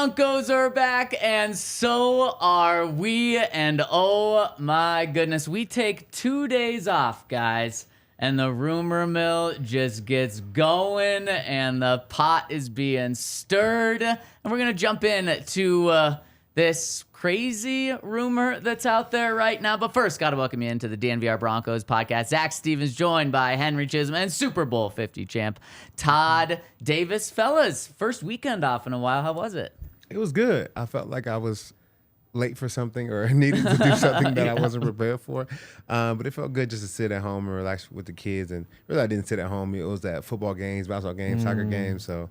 Broncos are back, and so are we. And oh my goodness, we take 2 days off, guys. And the rumor mill just gets going, and the pot is being stirred. And we're going to jump in to this crazy rumor that's out there right now. But first, got to welcome you into the DNVR Broncos podcast. Zach Stevens joined by Henry Chisholm and Super Bowl 50 champ Todd Davis. Fellas, first weekend off in a while. How was it? It was good. I felt like I was late for something or needed to do something that I wasn't prepared for. But it felt good just to sit at home and relax with the kids. And really, I didn't sit at home. It was at football games, basketball games, soccer games. So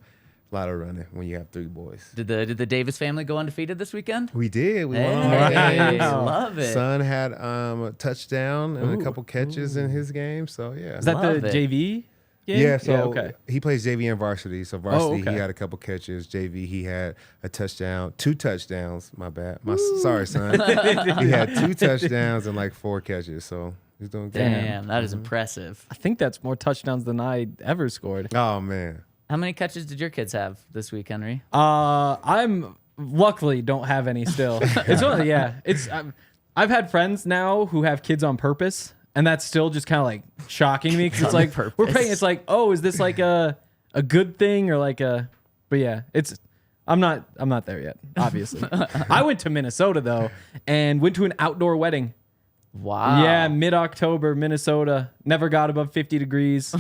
a lot of running when you have 3 boys. Did the Davis family go undefeated this weekend? We did. We won all Hey, games. love it. Son had a touchdown and a couple catches in his game. So, yeah. Is that Love the it. JV game? Yeah, so okay. he plays JV and varsity. So varsity, okay. he had a couple catches. JV, he had a touchdown, 2 touchdowns. My bad. Sorry, son. He had 2 touchdowns and like 4 catches. So he's doing good. Damn, that is impressive. I think that's more touchdowns than I ever scored. Oh, man. How many catches did your kids have this week, Henry? I'm luckily don't have any still. It's only, yeah. I've had friends now who have kids on purpose, and that's still just kind of like shocking me because it's like purpose. we're paying. It's like, oh, is this like a good thing or like a? But yeah, I'm not there yet. Obviously, I went to Minnesota though, and went to an outdoor wedding. Wow. Yeah, mid-October, Minnesota. Never got above 50 degrees.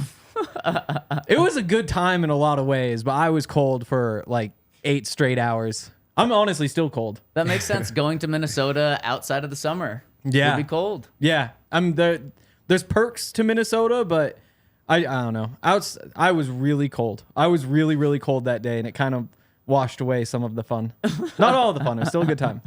It was a good time in a lot of ways, but I was cold for like 8 straight hours. I'm honestly still cold. That makes sense. Going to Minnesota outside of the summer. Yeah. Would be cold. Yeah, I'm there. There's perks to Minnesota, but I don't know. I was really cold. I was really, really cold that day, and it kind of washed away some of the fun. Not all of the fun. It was still a good time.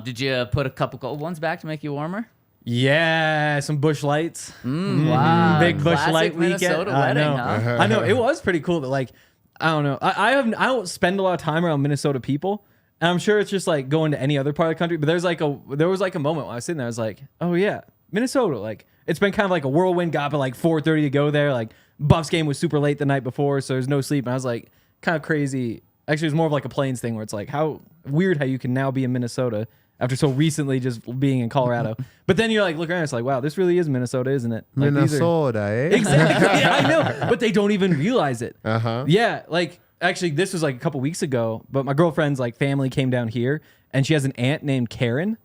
Did you put a couple cold ones back to make you warmer? Yeah, some Busch Lights. Wow. Big Busch Classic Light Minnesota weekend. wedding, I know. huh? I know. It was pretty cool. But like, I don't know. I don't spend a lot of time around Minnesota people, and I'm sure it's just like going to any other part of the country. But there was like a moment when I was sitting there. I was like, oh yeah, Minnesota. Like it's been kind of like a whirlwind. Got up at like 4:30 to go there. Like Buffs game was super late the night before, so there's no sleep. And I was like, kind of crazy. Actually, it's more of like a Plains thing where it's like how weird how you can now be in Minnesota after so recently just being in Colorado. But then you're like, look around, it's like, wow, this really is Minnesota, isn't it? Like, Minnesota, eh? Exactly. Yeah, I know. But they don't even realize it. Uh-huh. Yeah, like actually this was like a couple weeks ago, but my girlfriend's like family came down here and she has an aunt named Karen.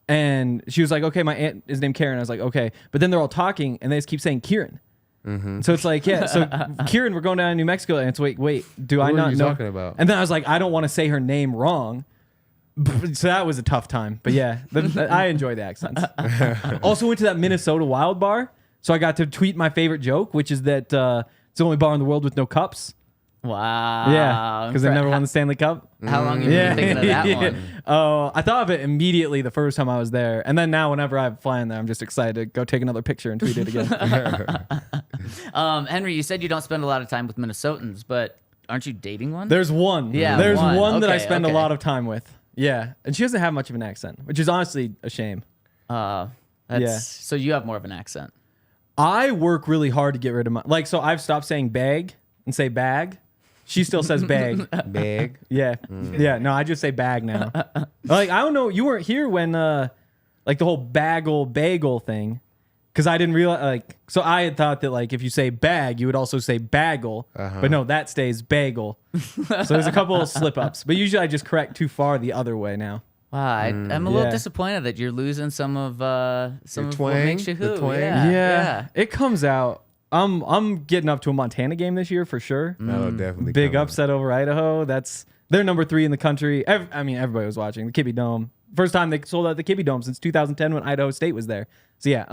And she was like, okay, my aunt is named Karen. I was like, okay. But then they're all talking and they just keep saying Kieran. Mm-hmm. So it's like, yeah, so Kieran, we're going down to New Mexico. And it's wait, do I Who are not you know? talking about? And then I was like, I don't want to say her name wrong. So that was a tough time. But yeah, I enjoy the accents. Also went to that Minnesota Wild Bar. So I got to tweet my favorite joke, which is that it's the only bar in the world with no cups. Wow. Yeah, because they never won the Stanley Cup. How long have you been thinking of that one? Oh, I thought of it immediately the first time I was there. And then now whenever I fly in there, I'm just excited to go take another picture and tweet it again. Henry, you said you don't spend a lot of time with Minnesotans, but aren't you dating one? There's one. Yeah, There's one. one that I Okay, spend okay. a lot of time with. Yeah. And she doesn't have much of an accent, which is honestly a shame. Yeah. So you have more of an accent. I work really hard to get rid of my... Like, so I've stopped saying bag and say bag. She still says bag. Bag. Yeah. Yeah. No, I just say bag now. Like, I don't know. You weren't here when, like, the whole bagel thing. Because I didn't realize, like... So I had thought that, like, if you say bag, you would also say bagel. But no, that stays bagel. So there's a couple of slip-ups. But usually I just correct too far the other way now. Wow, I'm a little Yeah. disappointed that you're losing some of what twang, makes you the who. twang. Yeah. It comes out. I'm getting up to a Montana game this year for sure. That'll definitely Big come out. upset over Idaho. They're number 3 in the country. Everybody was watching the Kibbe Dome. First time they sold out the Kibbe Dome since 2010 when Idaho State was there. So yeah,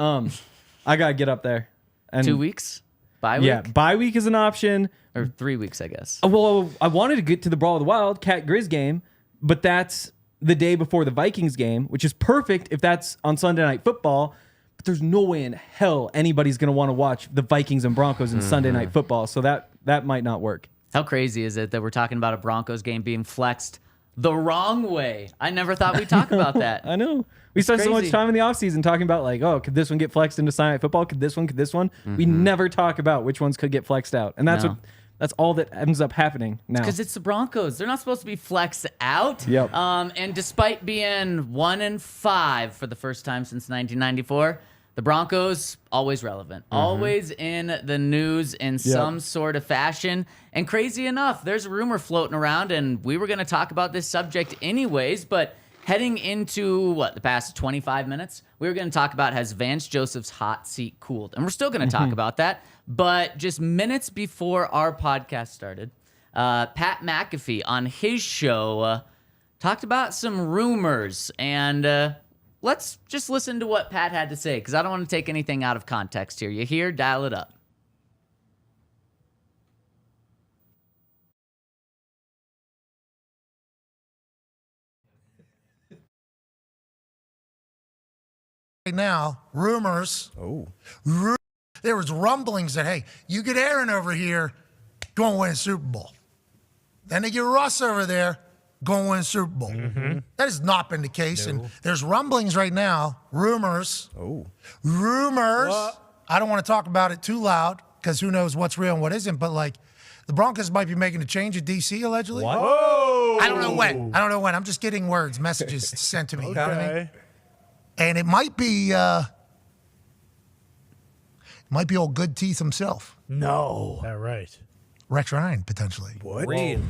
I gotta get up there. And 2 weeks? Bye week? Yeah, bye week is an option. Or 3 weeks, I guess. Well, I wanted to get to the Brawl of the Wild Cat Grizz game, but that's the day before the Vikings game, which is perfect if that's on Sunday Night Football. But there's no way in hell anybody's going to want to watch the Vikings and Broncos in Sunday Night Football, so that might not work. How crazy is it that we're talking about a Broncos game being flexed the wrong way? I never thought we'd talk about that. I know. We spent so much crazy. time in the offseason talking about, like, oh, could this one get flexed into Sunday Night Football? Could this one? We never talk about which ones could get flexed out. And that's No. what That's all that ends up happening now. Because it's the Broncos. They're not supposed to be flexed out. Yep. And despite being 1-5 for the first time since 1994, the Broncos always relevant, always in the news in some sort of fashion. And crazy enough, there's a rumor floating around, and we were going to talk about this subject anyways, but heading into, the past 25 minutes, we were going to talk about has Vance Joseph's hot seat cooled. And we're still going to talk about that. But just minutes before our podcast started, Pat McAfee on his show talked about some rumors. And let's just listen to what Pat had to say, because I don't want to take anything out of context here. You hear? Dial it up. Right now, rumors. There was rumblings that, hey, you get Aaron over here, go and win a Super Bowl. Then they get Russ over there, go and win a Super Bowl. That has not been the case. No. And there's rumblings right now, rumors. Rumors. What? I don't want to talk about it too loud because who knows what's real and what isn't, but like the Broncos might be making a change at DC allegedly. What? Whoa. I don't know when. I'm just getting messages sent to me. Okay. You know what I mean? And it might be old Good Teeth himself. No. That right. Rex Ryan, potentially. What? Reid.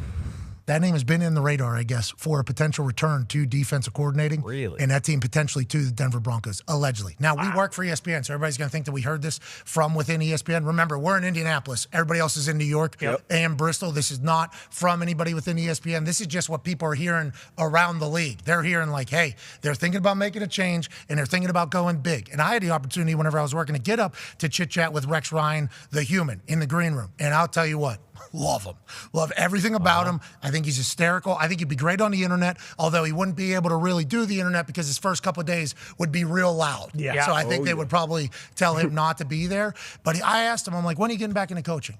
That name has been in the radar, I guess, for a potential return to defensive coordinating. Really? And that team potentially to the Denver Broncos, allegedly. Now, we work for ESPN, so everybody's going to think that we heard this from within ESPN. Remember, we're in Indianapolis. Everybody else is in New York and Bristol. This is not from anybody within ESPN. This is just what people are hearing around the league. They're hearing like, hey, they're thinking about making a change, and they're thinking about going big. And I had the opportunity whenever I was working to get up to chit-chat with Rex Ryan, the human, in the green room. And I'll tell you what. Love him. Love everything about him. I think he's hysterical. I think he'd be great on the internet, although he wouldn't be able to really do the internet because his first couple of days would be real loud. Yeah. So I think they would probably tell him not to be there. But I asked him, I'm like, when are you getting back into coaching?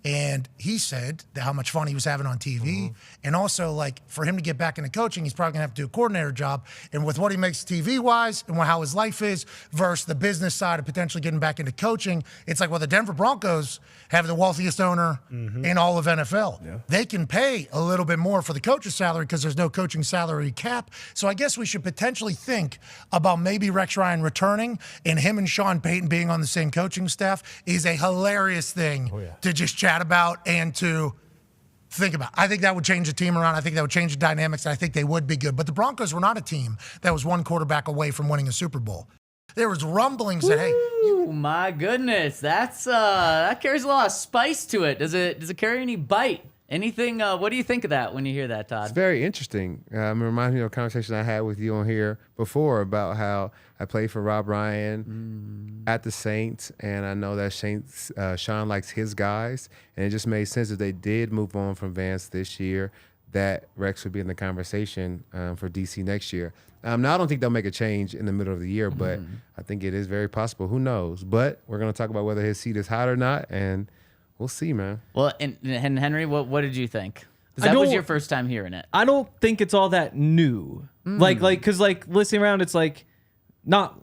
And he said that how much fun he was having on TV. And also, like, for him to get back into coaching, he's probably going to have to do a coordinator job. And with what he makes TV-wise and how his life is versus the business side of potentially getting back into coaching, it's like, well, the Denver Broncos have the wealthiest owner in all of NFL. Yeah. They can pay a little bit more for the coach's salary because there's no coaching salary cap. So I guess we should potentially think about maybe Rex Ryan returning, and him and Sean Payton being on the same coaching staff is a hilarious thing to just chat about and to think about. I think that would change the team around. I think that would change the dynamics, and I think they would be good. But the Broncos were not a team that was one quarterback away from winning a Super Bowl. There was rumblings that, hey, Oh my goodness, that carries a lot of spice to it. Does it carry any bite? Anything? What do you think of that when you hear that, Todd? It's very interesting. It reminds me of a conversation I had with you on here before about how I played for Rob Ryan at the Saints, and I know that Sean likes his guys, and it just made sense if they did move on from Vance this year, that Rex would be in the conversation for DC next year. Now, I don't think they'll make a change in the middle of the year, but I think it is very possible. Who knows? But we're going to talk about whether his seat is hot or not, and we'll see, man. Well, and Henry, what did you think? 'Cause that was your first time hearing it. I don't think it's all that new. Because listening around, it's like not.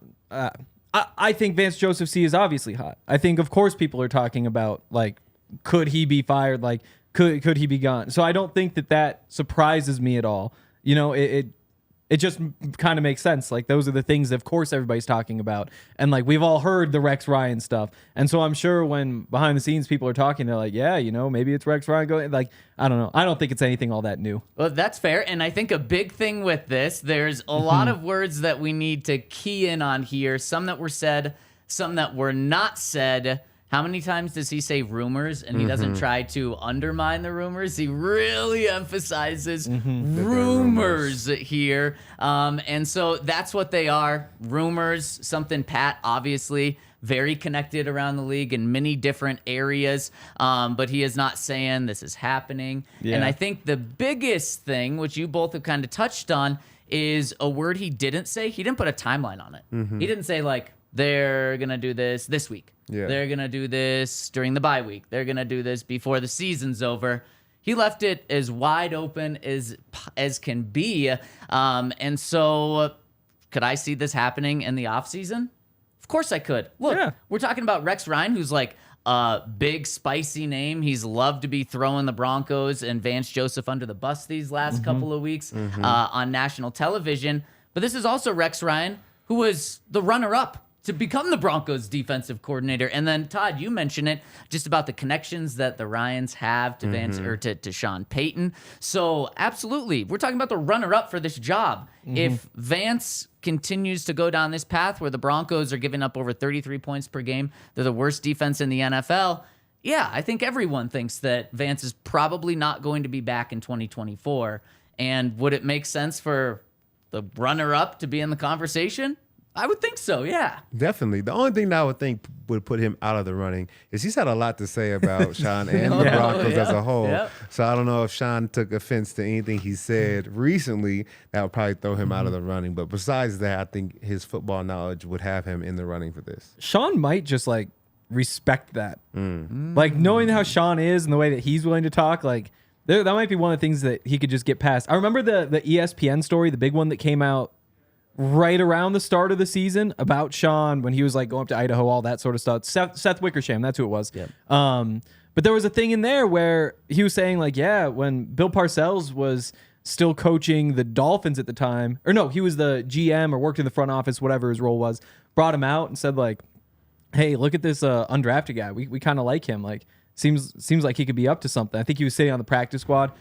I think Vance Joseph C is obviously hot. I think, of course, people are talking about like, could he be fired? Like, could he be gone? So I don't think that surprises me at all. You know, it just kind of makes sense. Like, those are the things that, of course, everybody's talking about. And, like, we've all heard the Rex Ryan stuff. And so I'm sure when behind the scenes people are talking, they're like, yeah, you know, maybe it's Rex Ryan going. Like, I don't know. I don't think it's anything all that new. Well, that's fair. And I think a big thing with this, there's a lot of words that we need to key in on here. Some that were said, some that were not said. How many times does he say rumors and he doesn't try to undermine the rumors? He really emphasizes rumors here. And so that's what they are, rumors, something Pat obviously very connected around the league in many different areas, but he is not saying this is happening. Yeah. And I think the biggest thing, which you both have kind of touched on, is a word he didn't say. He didn't put a timeline on it. He didn't say, like, they're going to do this week. Yeah. They're going to do this during the bye week. They're going to do this before the season's over. He left it as wide open as can be. And so could I see this happening in the offseason? Of course I could. Look, we're talking about Rex Ryan, who's like big spicy name. He's loved to be throwing the Broncos and Vance Joseph under the bus these last couple of weeks on national television. But this is also Rex Ryan, who was the runner-up to become the Broncos defensive coordinator. And then Todd, you mentioned it just about the connections that the Ryans have to Vance or to Sean Payton. So absolutely, we're talking about the runner-up for this job. If Vance continues to go down this path where the Broncos are giving up over 33 points per game, they're the worst defense in the NFL. Yeah, I think everyone thinks that Vance is probably not going to be back in 2024. And would it make sense for the runner-up to be in the conversation? I would think so, yeah. Definitely. The only thing that I would think would put him out of the running is he's had a lot to say about Sean and the Broncos as a whole. Yep. So I don't know if Sean took offense to anything he said recently that would probably throw him out of the running. But besides that, I think his football knowledge would have him in the running for this. Sean might just like respect that. Like knowing how Sean is and the way that he's willing to talk, like that might be one of the things that he could just get past. I remember the ESPN story, the big one that came out right around the start of the season about Sean when he was like going up to Idaho, all that sort of stuff. Seth Wickersham, that's who it was. Yep. But there was a thing in there where he was saying like, yeah, when Bill Parcells was still coaching the Dolphins at the time, or no, he was the GM or worked in the front office, whatever his role was, brought him out and said like, hey, look at this undrafted guy. We kind of like him. Like seems like he could be up to something. I think he was sitting on the practice squad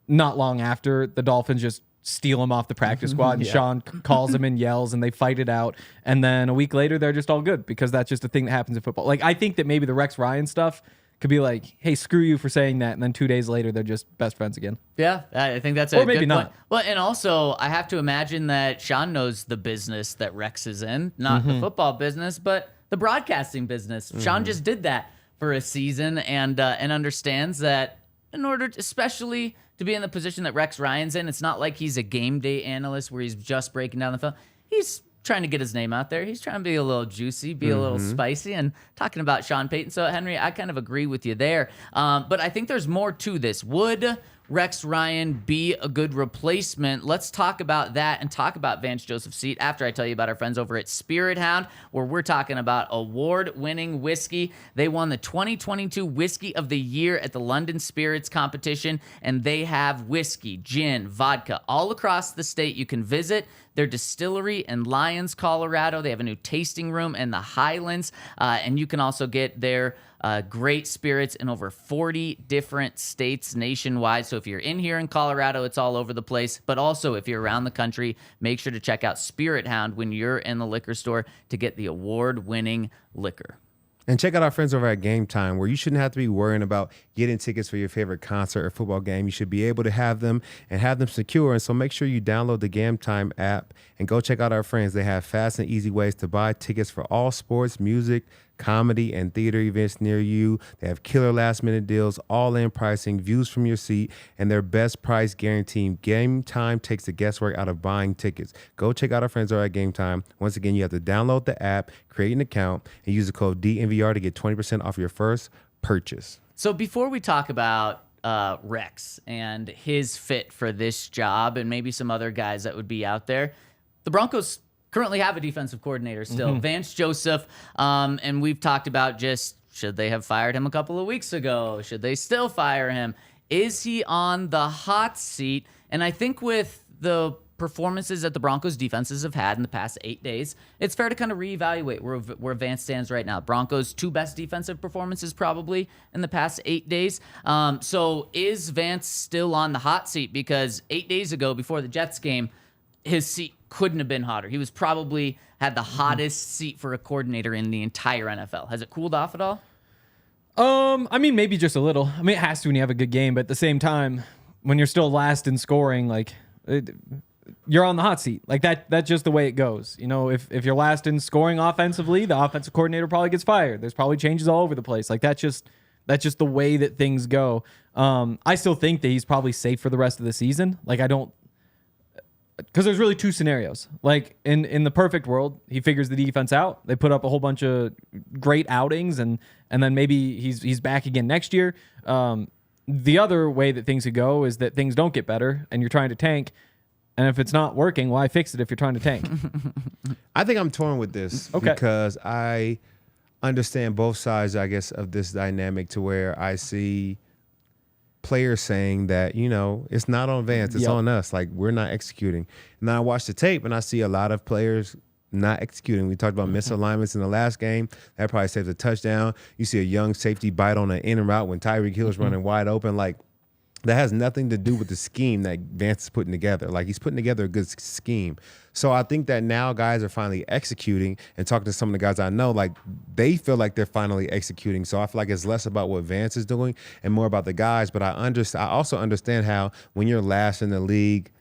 not long after the Dolphins just steal him off the practice squad, and Sean calls him and yells, and they fight it out. And then a week later, they're just all good because that's just a thing that happens in football. Like I think that maybe the Rex Ryan stuff could be like, hey, screw you for saying that, and then 2 days later, they're just best friends again. Yeah, I think that's Or a maybe good not. point. Well, and also, I have to imagine that Sean knows the business that Rex is in, not the football business, but the broadcasting business. Sean just did that for a season and understands that in order to, especially to be in the position that Rex Ryan's in, it's not like he's a game day analyst where he's just breaking down the film. He's trying to get his name out there. He's trying to be a little juicy, be a little spicy, and talking about Sean Payton. So, Henry, I kind of agree with you there. But I think there's more to this. Would Rex Ryan be a good replacement? Let's talk about that and talk about Vance Joseph's seat after I tell you about our friends over at Spirit Hound, where we're talking about award-winning whiskey. They won the 2022 Whiskey of the Year at the London Spirits competition, and they have whiskey, gin, vodka all across the state. You can visit their distillery in Lyons, Colorado. They have a new tasting room in the Highlands, and you can also get their great spirits in over 40 different states nationwide. So if you're in here in Colorado, it's all over the place. But also, if you're around the country, make sure to check out Spirit Hound when you're in the liquor store to get the award-winning liquor. And check out our friends over at Game Time, where you shouldn't have to be worrying about getting tickets for your favorite concert or football game. You should be able to have them and have them secure. And so make sure you download the Game Time app and go check out our friends. They have fast and easy ways to buy tickets for all sports, music, comedy, and theater events near you. They have killer last-minute deals, all-in pricing, views from your seat, and their best price guarantee. Game Time takes the guesswork out of buying tickets. Go check out our friends over at Game Time. Once again, you have to download the app, create an account, and use the code DNVR to get 20% off your first purchase. So before we talk about Rex and his fit for this job and maybe some other guys that would be out there, the Broncos currently have a defensive coordinator still, Vance Joseph, and we've talked about just should they have fired him a couple of weeks ago? Should they still fire him? Is he on the hot seat? And I think with the performances that the Broncos defenses have had in the past 8 days, it's fair to kind of reevaluate where Vance stands right now. Broncos' 2 best defensive performances probably in the past 8 days. So is Vance still on the hot seat? Because 8 days ago, before the Jets game, his seat couldn't have been hotter. He was probably had the hottest seat for a coordinator in the entire NFL. Has it cooled off at all? I mean, maybe just a little. I mean, it has to when you have a good game, but at the same time, when you're still last in scoring, like you're on the hot seat. Like that's just the way it goes. You know, if you're last in scoring offensively, the offensive coordinator probably gets fired. There's probably changes all over the place. Like that's just the way that things go. I still think that he's probably safe for the rest of the season. Like I don't, because there's really 2 scenarios. Like in the perfect world, he figures the defense out. They put up a whole bunch of great outings, and then maybe he's back again next year. The other way that things could go is that things don't get better, and you're trying to tank. And if it's not working, why fix it if you're trying to tank? I think I'm torn with this because I understand both sides, I guess, of this dynamic to where I see players saying that, it's not on Vance, it's on us. Like, we're not executing. And then I watch the tape and I see a lot of players not executing. We talked about misalignments in the last game. That probably saves a touchdown. You see a young safety bite on an in route when Tyreek Hill's running wide open. Like, that has nothing to do with the scheme that Vance is putting together. Like, he's putting together a good scheme. So I think that now guys are finally executing, and talking to some of the guys I know, like, they feel like they're finally executing. So I feel like it's less about what Vance is doing and more about the guys. But I also understand how when you're last in the league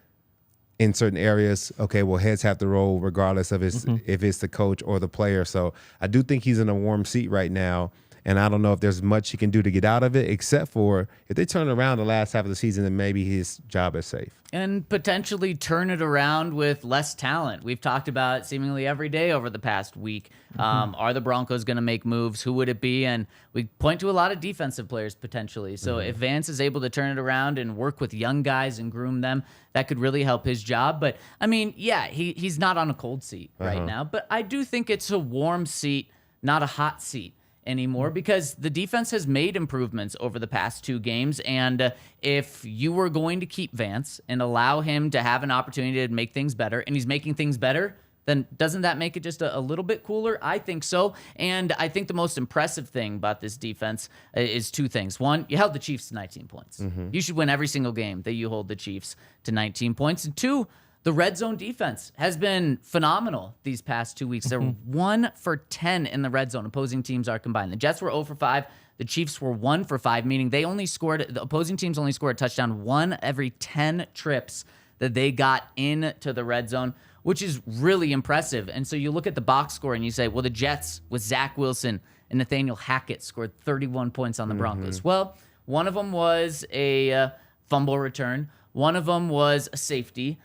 in certain areas, okay, well, heads have to roll regardless of if it's the coach or the player. So I do think he's in a warm seat right now. And I don't know if there's much he can do to get out of it, except for if they turn around the last half of the season, then maybe his job is safe. And potentially turn it around with less talent. We've talked about it seemingly every day over the past week. Are the Broncos going to make moves? Who would it be? And we point to a lot of defensive players potentially. So if Vance is able to turn it around and work with young guys and groom them, that could really help his job. But, I mean, yeah, he's not on a cold seat right now. But I do think it's a warm seat, not a hot seat anymore, because the defense has made improvements over the past 2 games. And if you were going to keep Vance and allow him to have an opportunity to make things better, and he's making things better, then doesn't that make it just a little bit cooler? I think so. And I think the most impressive thing about this defense is 2 things. One, you held the Chiefs to 19 points. You should win every single game that you hold the Chiefs to 19 points. And 2, the red zone defense has been phenomenal these past 2 weeks. They're 1 for 10 in the red zone. Opposing teams are combined. The Jets were 0 for 5. The Chiefs were 1 for 5, meaning the opposing teams only scored a touchdown 1 every 10 trips that they got into the red zone, which is really impressive. And so you look at the box score and you say, well, the Jets with Zach Wilson and Nathaniel Hackett scored 31 points on the Broncos. Well, one of them was a fumble return. One of them was a safety.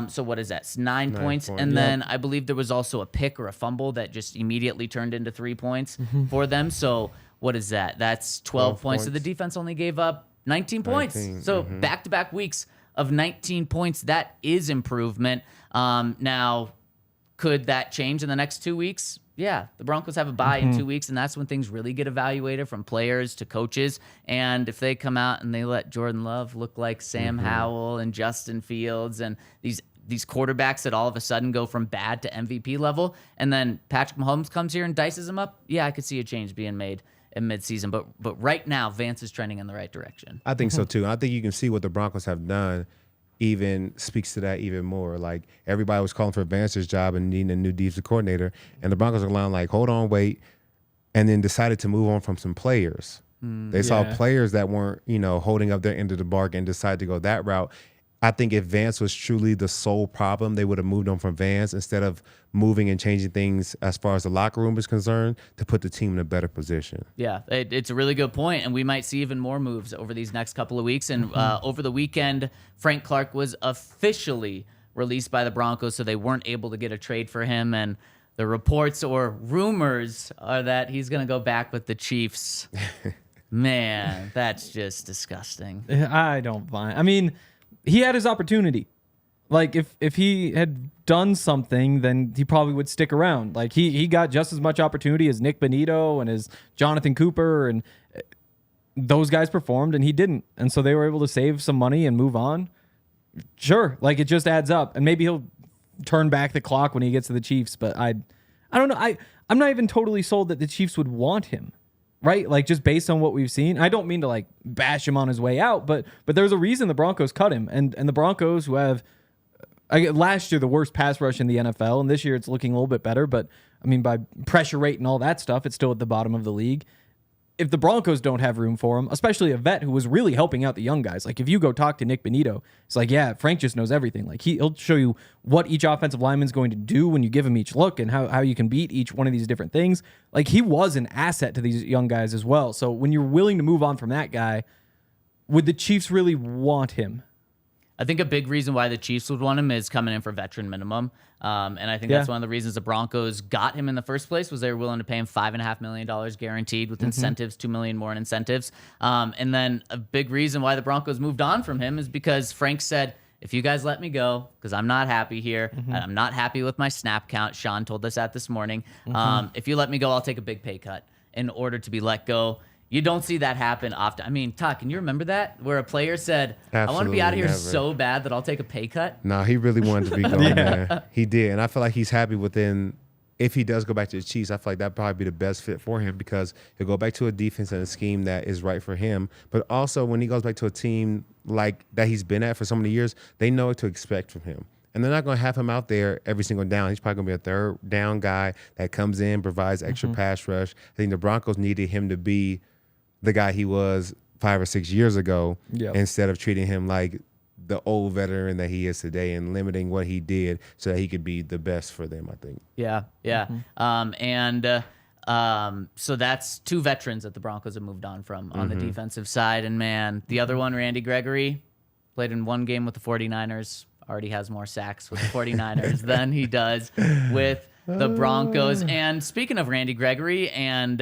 So what is that? It's 9 points. And then I believe there was also a pick or a fumble that just immediately turned into 3 points for them. So what is that? That's 12 points. So the defense only gave up 19 points. So back-to-back weeks of 19 points. That is improvement. Now, could that change in the next 2 weeks? Yeah, the Broncos have a bye in 2 weeks, and that's when things really get evaluated from players to coaches. And if they come out and they let Jordan Love look like Sam Howell and Justin Fields and these quarterbacks that all of a sudden go from bad to MVP level, and then Patrick Mahomes comes here and dices them up, yeah, I could see a change being made in midseason. But right now, Vance is trending in the right direction. I think so, too. I think you can see what the Broncos have done even speaks to that even more. Like, everybody was calling for Vance's job and needing a new defensive coordinator, and the Broncos are like, hold on, wait, and then decided to move on from some players. They saw players that weren't, holding up their end of the bargain and decided to go that route. I think if Vance was truly the sole problem, they would have moved on from Vance instead of moving and changing things as far as the locker room is concerned to put the team in a better position. Yeah, it's a really good point, and we might see even more moves over these next couple of weeks. And over the weekend, Frank Clark was officially released by the Broncos, so they weren't able to get a trade for him. And the reports or rumors are that he's going to go back with the Chiefs. Man, that's just disgusting. I don't mind. I mean, he had his opportunity. Like, if he had done something, then he probably would stick around. Like, he got just as much opportunity as Nick Bonitto and as Jonathan Cooper, and those guys performed and he didn't. And so they were able to save some money and move on. Sure, like, it just adds up. And maybe he'll turn back the clock when he gets to the Chiefs, but I don't know. I'm not even totally sold that the Chiefs would want him. Right? Like, just based on what we've seen. I don't mean to, like, bash him on his way out, but there's a reason the Broncos cut him. And the Broncos, who have last year the worst pass rush in the NFL, and this year it's looking a little bit better, but I mean, by pressure rate and all that stuff, it's still at the bottom of the league. If the Broncos don't have room for him, especially a vet who was really helping out the young guys, like if you go talk to Nick Bonitto, it's like, yeah, Frank just knows everything. Like, he'll show you what each offensive lineman's going to do when you give him each look and how you can beat each one of these different things. Like, he was an asset to these young guys as well. So when you're willing to move on from that guy, would the Chiefs really want him? I think a big reason why the Chiefs would want him is coming in for veteran minimum. And I think that's one of the reasons the Broncos got him in the first place was they were willing to pay him $5.5 million guaranteed with incentives, $2 million more in incentives. And then a big reason why the Broncos moved on from him is because Frank said, if you guys let me go, because I'm not happy here, and I'm not happy with my snap count. Sean told us that this morning. If you let me go, I'll take a big pay cut in order to be let go. You don't see that happen often. I mean, Todd, can you remember that? Where a player said, I want to be out of here so bad that I'll take a pay cut? No, he really wanted to be going there. He did. And I feel like he's happy within, if he does go back to the Chiefs, I feel like that'd probably be the best fit for him because he'll go back to a defense and a scheme that is right for him. But also when he goes back to a team like that he's been at for so many years, they know what to expect from him. And they're not going to have him out there every single down. He's probably going to be a third down guy that comes in, provides extra pass rush. I think the Broncos needed him to be the guy he was 5 or 6 years ago instead of treating him like the old veteran that he is today and limiting what he did so that he could be the best for them, I think. Yeah. So that's 2 veterans that the Broncos have moved on from on the defensive side. And, man, the other one, Randy Gregory, played in 1 game with the 49ers, already has more sacks with the 49ers than he does with the Broncos. And speaking of Randy Gregory and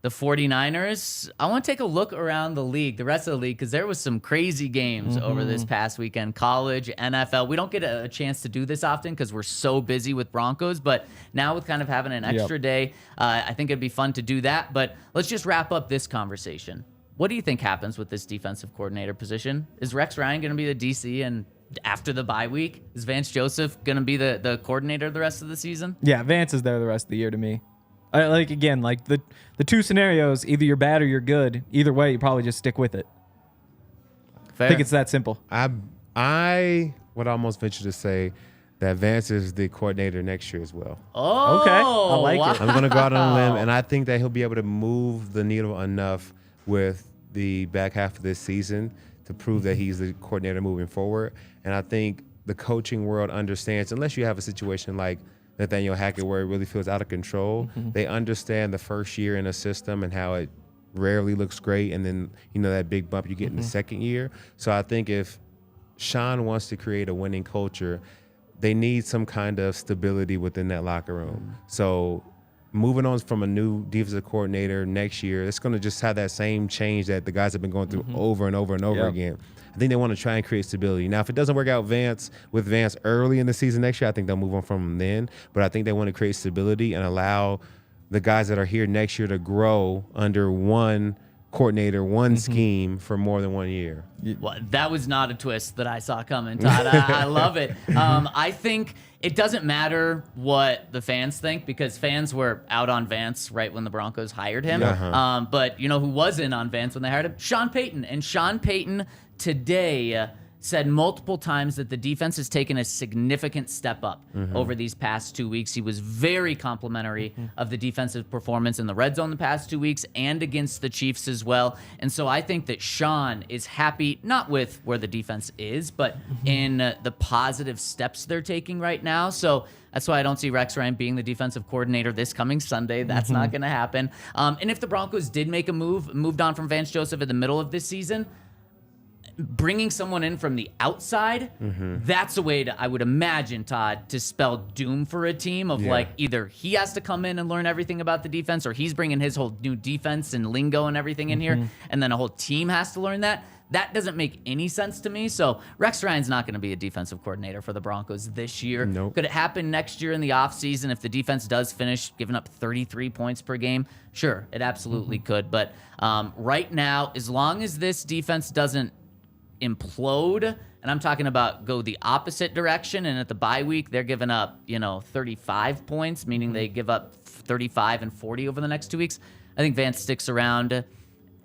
the 49ers, I want to take a look around the league, the rest of the league, because there was some crazy games over this past weekend. College, NFL. We don't get a chance to do this often because we're so busy with Broncos, but now with kind of having an extra day, I think it'd be fun to do that. But let's just wrap up this conversation. What do you think happens with this defensive coordinator position? Is Rex Ryan going to be the DC and after the bye week? Is Vance Joseph going to be the coordinator the rest of the season? Yeah, Vance is there the rest of the year to me. The 2 scenarios, either you're bad or you're good. Either way, you probably just stick with it. Fair. I think it's that simple. I would almost venture to say that Vance is the coordinator next year as well. Oh, okay. I like it. I'm going to go out on a limb, and I think that he'll be able to move the needle enough with the back half of this season to prove that he's the coordinator moving forward. And I think the coaching world understands, unless you have a situation like Nathaniel Hackett where it really feels out of control, they understand the first year in a system and how it rarely looks great, and then that big bump you get in the second year. So I think if Sean wants to create a winning culture, they need some kind of stability within that locker room. So moving on from a new defensive coordinator next year, it's going to just have that same change that the guys have been going through over and over and over again. I think they want to try and create stability. Now, if it doesn't work out with Vance early in the season next year, I think they'll move on from him then. But I think they want to create stability and allow the guys that are here next year to grow under one coordinator, one scheme for more than 1 year. Well, that was not a twist that I saw coming, Todd. I love it. I think it doesn't matter what the fans think because fans were out on Vance right when the Broncos hired him. But you know who was in on Vance when they hired him? Sean Payton. And Sean Payton today said multiple times that the defense has taken a significant step up over these past 2 weeks. He was very complimentary of the defensive performance in the red zone the past 2 weeks and against the Chiefs as well. And so I think that Sean is happy, not with where the defense is, but in the positive steps they're taking right now. So that's why I don't see Rex Ryan being the defensive coordinator this coming Sunday. That's not going to happen. And if the Broncos did make a moved on from Vance Joseph in the middle of this season, bringing someone in from the outside, that's a way to, I would imagine, Todd, to spell doom for a team of like either he has to come in and learn everything about the defense or he's bringing his whole new defense and lingo and everything in here, and then a whole team has to learn that. That doesn't make any sense to me. So Rex Ryan's not going to be a defensive coordinator for the Broncos this year. Nope. Could it happen next year in the offseason if the defense does finish giving up 33 points per game? Sure, it absolutely could. But right now, as long as this defense doesn't implode, and I'm talking about go the opposite direction, and at the bye week they're giving up 35 points, meaning they give up 35 and 40 over the next 2 weeks. I think Vance sticks around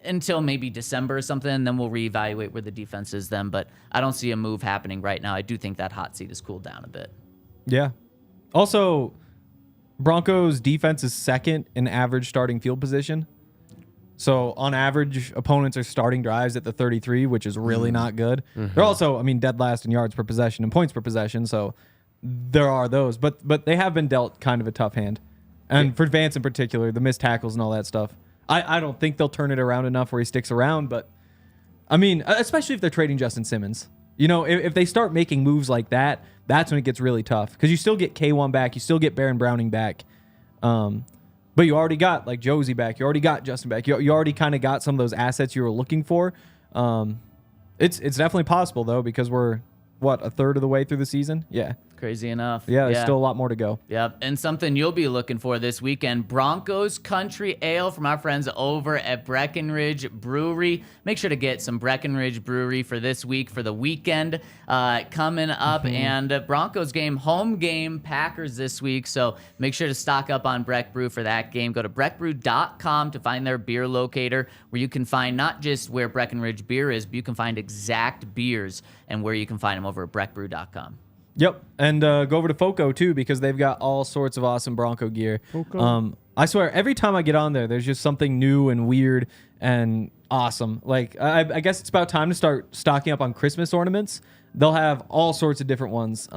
until maybe December or something, and then we'll reevaluate where the defense is then. But I don't see a move happening right now. I do think that hot seat has cooled down a bit. Yeah. Also, Broncos defense is second in average starting field position. So on average, opponents are starting drives at the 33, which is really not good. They're also, dead last in yards per possession and points per possession. So there are those, but they have been dealt kind of a tough hand. And for Vance in particular, the missed tackles and all that stuff, I don't think they'll turn it around enough where he sticks around. But especially if they're trading Justin Simmons, if they start making moves like that, that's when it gets really tough because you still get K1 back, you still get Baron Browning back. But you already got like Josey back. You already got Justin back. You already kind of got some of those assets you were looking for. It's definitely possible though because we're what, a third of the way through the season? Yeah. Crazy enough. Yeah, there's still a lot more to go. Yep. And something you'll be looking for this weekend, Broncos Country Ale from our friends over at Breckenridge Brewery. Make sure to get some Breckenridge Brewery for this week, for the weekend coming up. And Broncos game, home game, Packers this week. So make sure to stock up on Breck Brew for that game. Go to breckbrew.com to find their beer locator, where you can find not just where Breckenridge beer is, but you can find exact beers and where you can find them over at breckbrew.com. Yep, and go over to FOCO too, because they've got all sorts of awesome Bronco gear. I swear, every time I get on there, there's just something new and weird and awesome. Like, I guess it's about time to start stocking up on Christmas ornaments. They'll have all sorts of different ones. It's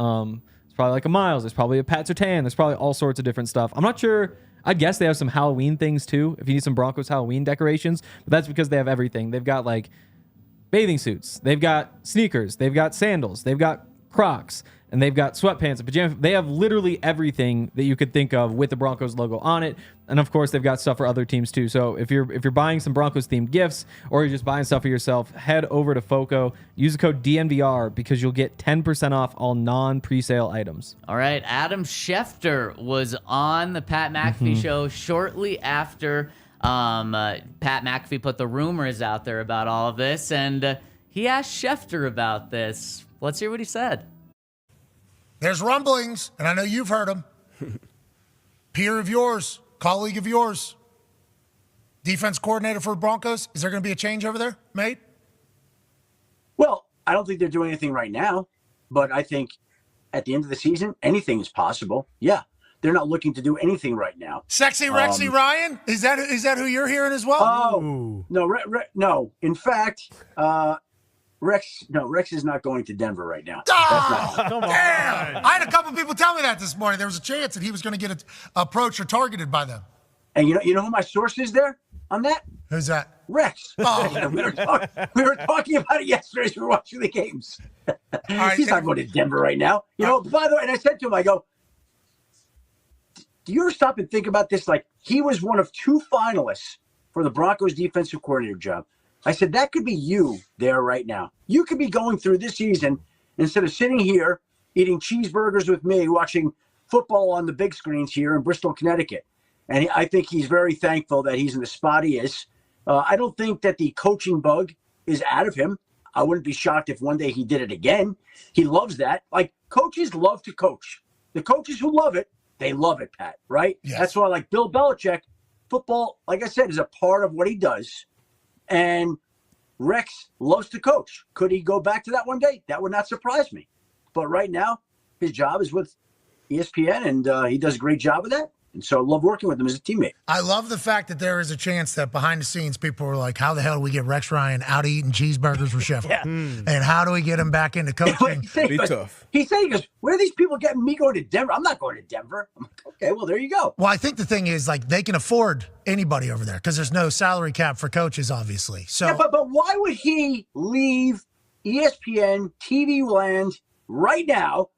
probably like a Miles. There's probably a Pat Surtain. There's probably all sorts of different stuff. I'm not sure. I guess they have some Halloween things too, if you need some Broncos Halloween decorations. But that's because they have everything. They've got, like, bathing suits. They've got sneakers. They've got sandals. They've got Crocs. And they've got sweatpants and pajamas. They have literally everything that you could think of with the Broncos logo on it. And of course, they've got stuff for other teams too. So if you're buying some Broncos themed gifts, or you're just buying stuff for yourself, head over to FOCO. Use the code DNVR because you'll get 10% off all non-presale items. All right, Adam Schefter was on the Pat McAfee show shortly after Pat McAfee put the rumors out there about all of this, and he asked Schefter about this. Let's hear what he said. There's rumblings, and I know you've heard them. Peer of yours, colleague of yours, defense coordinator for the Broncos. Is there going to be a change over there, mate? Well, I don't think they're doing anything right now, but I think at the end of the season, anything is possible. Yeah, they're not looking to do anything right now. Sexy Rexy Ryan? Is that who you're hearing as well? Oh, no, no. In fact, Rex is not going to Denver right now. Oh, damn! I had a couple people tell me that this morning. There was a chance that he was going to get approached or targeted by them. And you know who my source is there on that? Who's that? Rex. Oh. we were talking about it yesterday as we were watching the games. Right, He's not going to Denver right now. You know, by the way, and I said to him, I go, do you ever stop and think about this? Like, he was one of 2 finalists for the Broncos defensive coordinator job. I said, that could be you there right now. You could be going through this season instead of sitting here eating cheeseburgers with me, watching football on the big screens here in Bristol, Connecticut. And I think he's very thankful that he's in the spot he is. I don't think that the coaching bug is out of him. I wouldn't be shocked if one day he did it again. He loves that. Like, coaches love to coach. The coaches who love it, they love it, Pat, right? Yes. That's why, like Bill Belichick, football, like I said, is a part of what he does. And Rex loves to coach. Could he go back to that one day? That would not surprise me. But right now, his job is with ESPN, and he does a great job of that. And so I love working with him as a teammate. I love the fact that there is a chance that behind the scenes, people were like, how the hell do we get Rex Ryan out eating cheeseburgers for Schefter? And how do we get him back into coaching? Be tough. He said, where are these people getting me going to Denver? I'm not going to Denver. I'm like, okay, well, there you go. Well, I think the thing is, like, they can afford anybody over there because there's no salary cap for coaches, obviously. So, Yeah, but why would he leave ESPN, TV land right now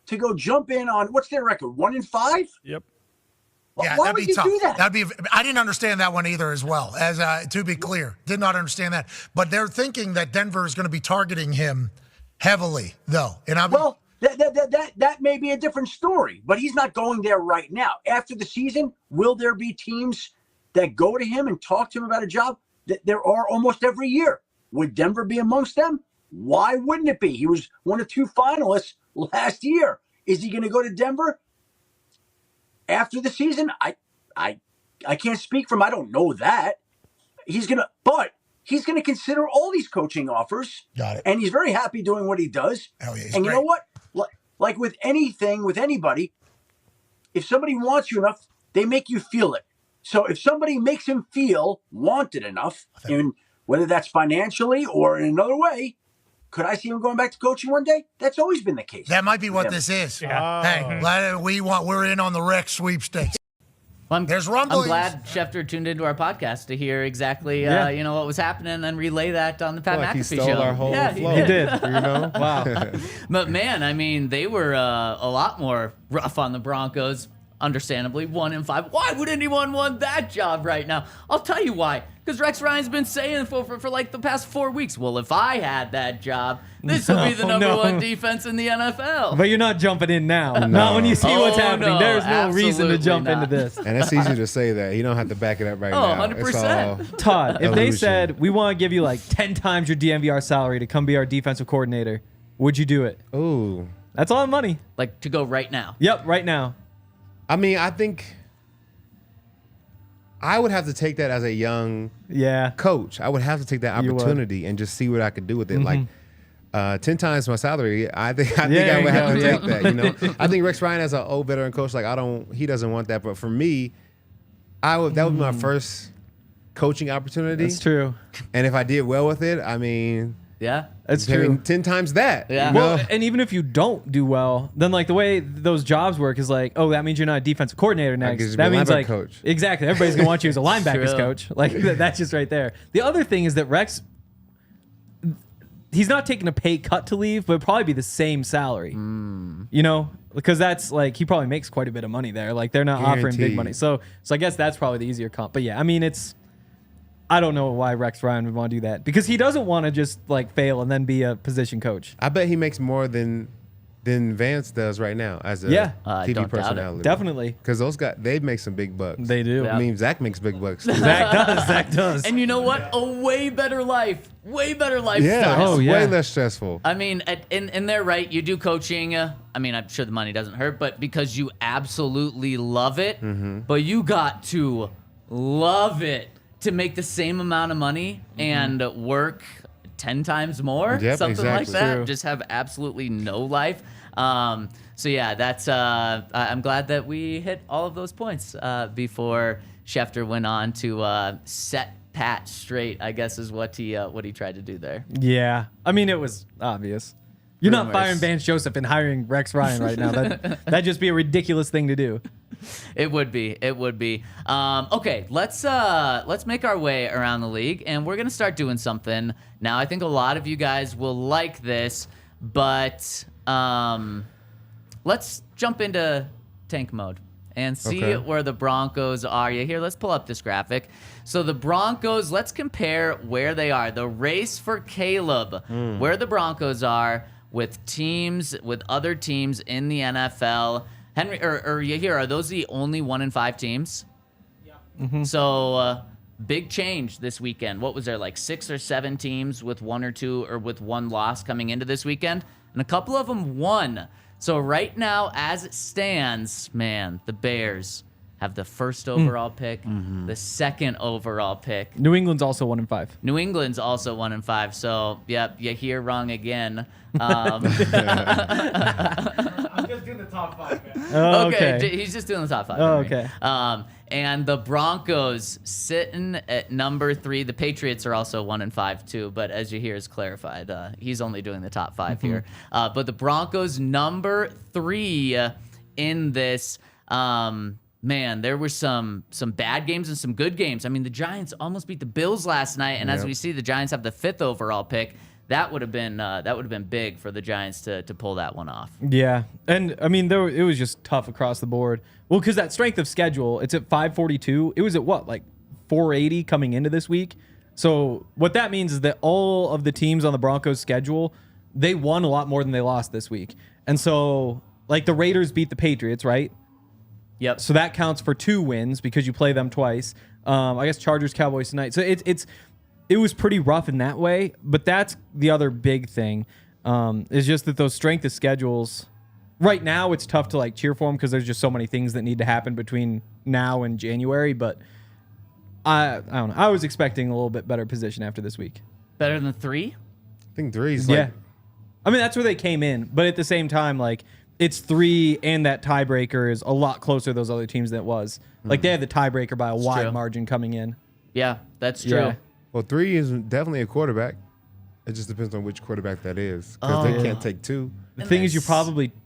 to go jump in on, what's their record, 1-5? Yep. yeah, Why that'd would be you tough. do that? I didn't understand that one either as well. As to be clear, did not understand that. But they're thinking that Denver is going to be targeting him heavily, though. And Well, that may be a different story, but he's not going there right now. After the season, will there be teams that go to him and talk to him about a job? There are almost every year. Would Denver be amongst them? Why wouldn't it be? He was one of 2 finalists last year. Is he going to go to Denver after the season? I can't speak for him. I don't know that. But he's gonna consider all these coaching offers. Got it. And he's very happy doing what he does. Hell yeah, he's and great. you know what? Like with anything, with anybody, if somebody wants you enough, they make you feel it. So if somebody makes him feel wanted enough, and whether that's financially or in another way, could I see him going back to coaching one day? That's always been the case. that might be what this is. Hey, we're in on the Rex sweepstakes. Well, There's rumblings. I'm glad Schefter tuned into our podcast to hear exactly what was happening and then relay that on the Pat Like he McAfee stole show. our whole yeah, flow. He did. You know? Wow. But man, I mean, they were a lot more rough on the Broncos understandably 1-5. Why would anyone want that job right now? I'll tell you why. Because Rex Ryan's been saying for like the past 4 weeks, well, if I had that job, this would be the number one defense in the NFL. But you're not jumping in now. Not when you see what's happening. no, There's no reason to absolutely jump not. into this. And it's easy to say that. You don't have to back it up right now. 100%. Todd, if they illusion. said, we want to give you like 10 times your DNVR salary to come be our defensive coordinator, would you do it? Ooh. That's a lot of money. Like, to go right now. Yep, right now. I mean, I think I would have to take that as a young Yeah. coach. I would have to take that You would. opportunity and just see what I could do with it. Like 10 times my salary. I think I you would have go, to yeah. take that. You know, I think Rex Ryan as an old veteran coach, like he doesn't want that. But for me, that would be my first coaching opportunity. That's true. And if I did well with it, I mean, Yeah. That's I true. mean, 10 times that. Yeah. You know? Well, and even if you don't do well, then like the way those jobs work is like, oh, that means you're not a defensive coordinator guess next. you'd be That a means linebacker like coach. exactly everybody's gonna want you as a linebackers True. coach. Like that's just right there. The other thing is that Rex, he's not taking a pay cut to leave, but it'd probably be the same salary. You know, because that's like he probably makes quite a bit of money there. Like they're not offering big Guaranteed. money. So I guess that's probably the easier comp. But yeah, I mean I don't know why Rex Ryan would want to do that because he doesn't want to just like fail and then be a position coach. I bet he makes more than Vance does right now as a Yeah. TV don't doubt it. personality. Definitely. Because those guys, they make some big bucks. They do. Yeah. I mean, Zach makes big bucks. Zach does. And you know what? A way better life. Way better Yeah, lifestyle. it's yeah. way less stressful. I mean, in there, right? You do coaching. I mean, I'm sure the money doesn't hurt, but because you absolutely love it, but you got to love it to make the same amount of money and work 10 times more, Yep, something like exactly. that. True. Just have absolutely no life. So yeah, that's. I'm glad that we hit all of those points before Schefter went on to set Pat straight, I guess is what he tried to do there. Yeah. I mean, it was obvious. You're not Rumors. firing Vance Joseph and hiring Rex Ryan right now. That'd just be a ridiculous thing to do. It would be. Okay, let's make our way around the league, and we're gonna start doing something now. I think a lot of you guys will like this, but let's jump into tank mode and see Okay. where the Broncos are. Yeah, here, let's pull up this graphic. So the Broncos, let's compare where they are. The race for Caleb, where the Broncos are with other teams in the NFL. Henry, or you here, are those the only 1-5 teams? Yeah. So big change this weekend. What was there, like 6 or 7 teams with 1 or 2 or with 1 loss coming into this weekend? And a couple of them won. So right now, as it stands, man, the Bears have the first overall pick, the second overall pick. New England's also 1-5. New England's also 1-5. So, yep, you hear wrong again. I'm just doing the top 5, man. Oh, Okay, he's just doing the top 5. Oh, Henry. okay. And the Broncos sitting at number 3. The Patriots are also 1-5 too, but as you hear, is clarified. He's only doing the top 5 here. But the Broncos number 3 in this. Man, there were some bad games and some good games. I mean, the Giants almost beat the Bills last night, and as we see, the Giants have the 5th overall pick. That would have been big for the Giants to pull that one off. Yeah. And, I mean, it was just tough across the board. Well, because that strength of schedule, it's at 542. It was at what, like 480 coming into this week? So what that means is that all of the teams on the Broncos schedule, they won a lot more than they lost this week. And so, like, the Raiders beat the Patriots, right? Yep. So that counts for 2 wins because you play them twice. I guess Chargers, Cowboys tonight. So it was pretty rough in that way. But that's the other big thing is just that those strength of schedules. Right now, it's tough to like cheer for them because there's just so many things that need to happen between now and January. But I don't know. I was expecting a little bit better position after this week. Better than 3? I think 3 is Yeah. like, I mean, that's where they came in. But at the same time, like, it's 3 and that tiebreaker is a lot closer to those other teams than it was. Like, they had the tiebreaker by a wide true. margin coming in. Yeah, that's true. Yeah. well, 3 is definitely a quarterback. It just depends on which quarterback that is because they can't take 2. The And thing is,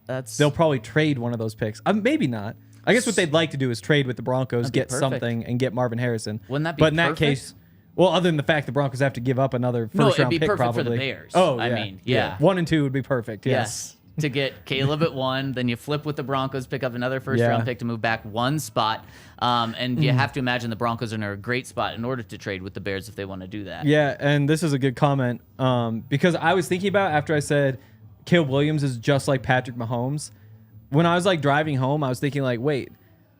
that's they'll probably trade one of those picks. Maybe not. I guess what they'd like to do is trade with the Broncos, That'd be get perfect. something, and get Marvin Harrison. Wouldn't that be But in that perfect? case, well, other than the fact the Broncos have to give up another No, first it'd round be pick, perfect probably. for the Bears. Oh, I yeah. mean, yeah. 1 and 2 would be perfect. Yes. to get Caleb at 1. Then you flip with the Broncos, pick up another first Yeah. round pick to move back 1 spot. And you have to imagine the Broncos are in a great spot in order to trade with the Bears if they want to do that. Yeah, and this is a good comment because I was thinking about after I said Caleb Williams is just like Patrick Mahomes. When I was like driving home, I was thinking like, wait,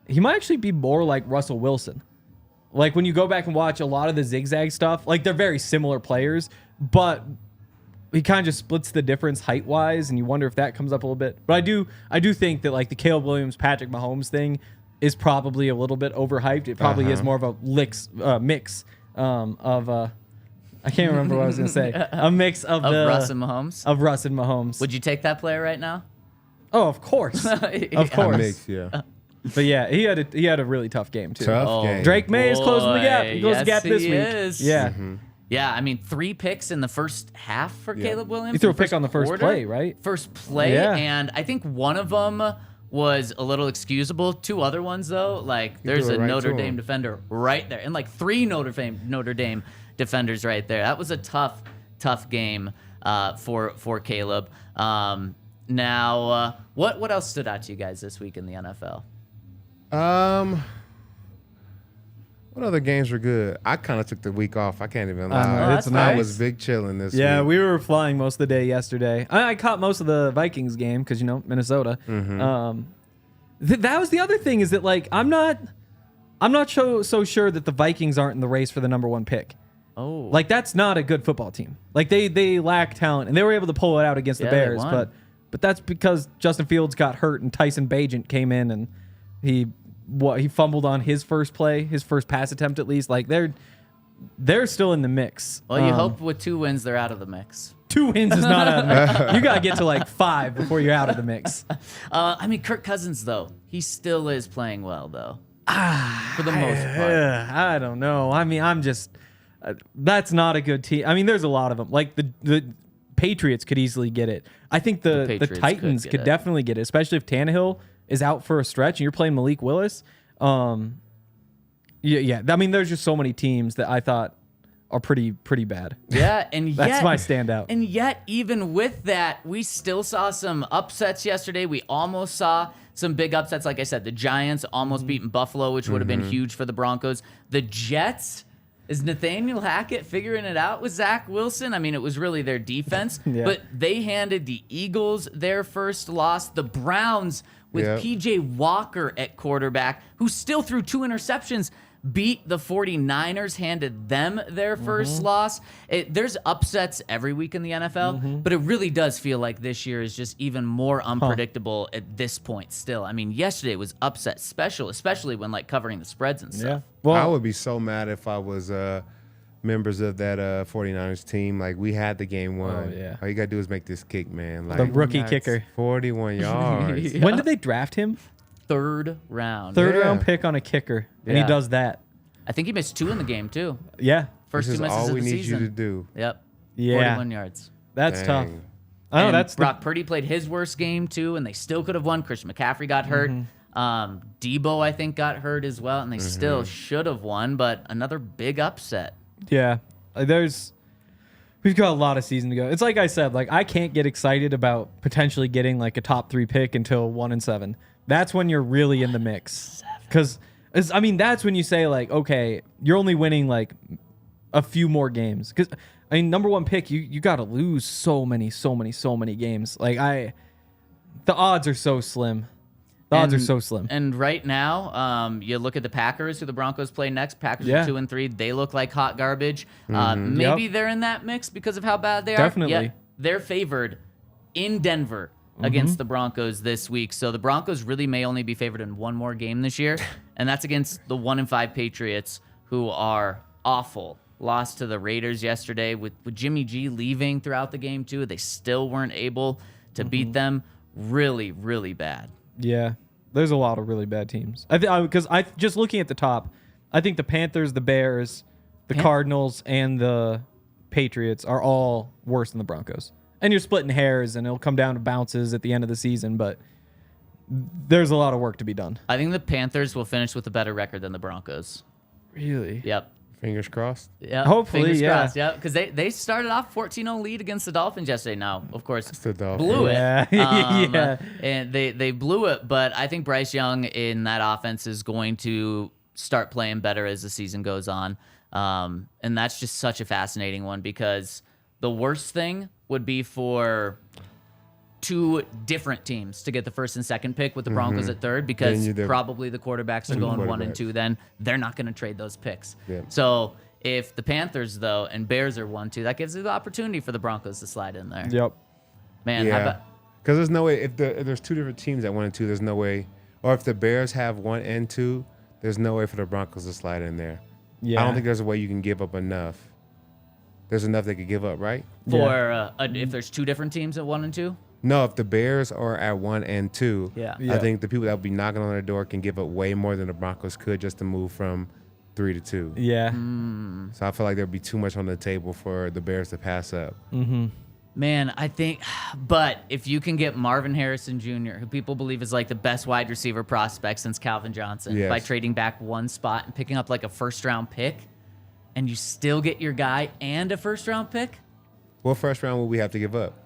he might actually be more like Russell Wilson. Like when you go back and watch a lot of the zigzag stuff, like they're very similar players, but he kind of just splits the difference height wise, and you wonder if that comes up a little bit. But I do think that like the Caleb Williams Patrick Mahomes thing is probably a little bit overhyped. It probably is more of a mix of I can't remember what I was gonna say. A mix of Russ and Mahomes. Of Russ and Mahomes. Would you take that player right now? Oh, of course, of Yeah. course. Mix, yeah. But yeah, he had a really tough game too. Tough game. Drake May is closing the gap. Boy, He closed the yes, gap this he week. is. Yeah. Yeah, I mean, 3 picks in the first half for Caleb Williams. He threw a in the pick on the first quarter. play, right? First play, Yeah. and I think one of them was a little excusable. 2 other ones, though, like there's threw a it right Notre to Dame him. defender right there, and like 3 Notre Dame defenders right there. That was a tough game for Caleb. Now, what else stood out to you guys this week in the NFL? What other games were good? I kind of took the week off. I can't even know, lie. it's I nice. was big chilling this Yeah, week. we were flying most of the day yesterday. I caught most of the Vikings game because Minnesota. That was the other thing is that like I'm not so sure that the Vikings aren't in the race for the number 1 pick. Oh, Like that's not a good football team. Like they lack talent, and they were able to pull it out against the Yeah, they Bears. won. But that's because Justin Fields got hurt and Tyson Bagent came in and he fumbled on his first play, his first pass attempt at least. Like they're still in the mix. well, you hope with 2 wins they're out of the mix. 2 wins is not out of the mix. You gotta get to like 5 before you're out of the mix. I mean, Kirk Cousins though, he still is playing well though, for the most part. I don't know. I mean, I'm just that's not a good team. I mean, there's a lot of them. Like the Patriots could easily get it. I think the Patriots Titans could could get it. definitely get it, especially if Tannehill is out for a stretch and you're playing Malik Willis. Yeah. I mean, there's just so many teams that I thought are pretty bad. Yeah, and yet That's my standout. And yet, even with that, we still saw some upsets yesterday. We almost saw some big upsets. Like I said, the Giants almost beating Buffalo, which would have been huge for the Broncos. The Jets. Is Nathaniel Hackett figuring it out with Zach Wilson? I mean, it was really their defense, Yeah. but they handed the Eagles their first loss. The Browns, with Yep. PJ Walker at quarterback, who still threw 2 interceptions, beat the 49ers, handed them their first loss. There's upsets every week in the NFL, but it really does feel like this year is just even more unpredictable at this point still. I mean, yesterday was upset special, especially when like covering the spreads and stuff. Yeah. I Well, would be so mad if I was members of that 49ers team. Like, we had the game won. Oh, yeah. All you got to do is make this kick, man. Like, the rookie kicker. 41 yards. When did they draft him? 3rd round. Third Yeah. round pick on a kicker, and Yeah. he does that. I think he missed 2 in the game too. Yeah. First This 2 is misses all of we the need season. you to do. Yep. Yeah. 41 yards. That's Dang. tough. I know And that's Brock Purdy played his worst game too, and they still could have won. Christian McCaffrey got hurt. Debo, I think, got hurt as well, and they still should have won. But another big upset. Yeah, we've got a lot of season to go. It's like I said, like I can't get excited about potentially getting like a top 3 pick until 1-7. That's when you're really in the mix. Because I mean, that's when you say like, okay, you're only winning like a few more games. Because I mean, number 1 pick, you got to lose so many games. Like the odds are so slim. The odds are so slim. And right now, you look at the Packers, who the Broncos play next. Packers Yeah. are 2-3. They look like hot garbage. Maybe they're in that mix because of how bad they are. Definitely. Yet they're favored in Denver against the Broncos this week. So the Broncos really may only be favored in 1 more game this year, and that's against the 1-5 Patriots, who are awful. Lost to the Raiders yesterday with Jimmy G leaving throughout the game too. They still weren't able to beat them. Really, really bad. Yeah, there's a lot of really bad teams. Because I just looking at the top, I think the Panthers, the Bears, the Cardinals, and the Patriots are all worse than the Broncos. And you're splitting hairs, and it'll come down to bounces at the end of the season. But there's a lot of work to be done. I think the Panthers will finish with a better record than the Broncos. Really? Yep. Fingers crossed. Yeah, Hopefully, fingers yeah. crossed, yeah, because they started off 14-0 lead against the Dolphins yesterday. Now, of course, the Dolphins. blew it. Yeah. Yeah. And they blew it. But I think Bryce Young in that offense is going to start playing better as the season goes on. And that's just such a fascinating one because the worst thing would be for two different teams to get the first and second pick with the Broncos at third because probably the quarterbacks are going 1 and 2. Then they're not going to trade those picks. Yeah. So if the Panthers though and Bears are 1-2, that gives you the opportunity for the Broncos to slide in there. Yep. Man, how Yeah. about Because there's no way if there's two different teams at 1 and 2, there's no way. Or if the Bears have 1 and 2, there's no way for the Broncos to slide in there. Yeah. I don't think there's a way you can give up enough. There's enough they could give up, right? for if there's two different teams at 1 and 2? No, if the Bears are at 1 and 2, Yeah. Yeah. I think the people that will be knocking on their door can give up way more than the Broncos could just to move from 3 to 2. Yeah. So I feel like there'd be too much on the table for the Bears to pass up. Man, I think, but if you can get Marvin Harrison Jr., who people believe is like the best wide receiver prospect since Calvin Johnson, Yes. by trading back one spot and picking up like a first-round pick, and you still get your guy and a first-round pick What first round will we have to give up?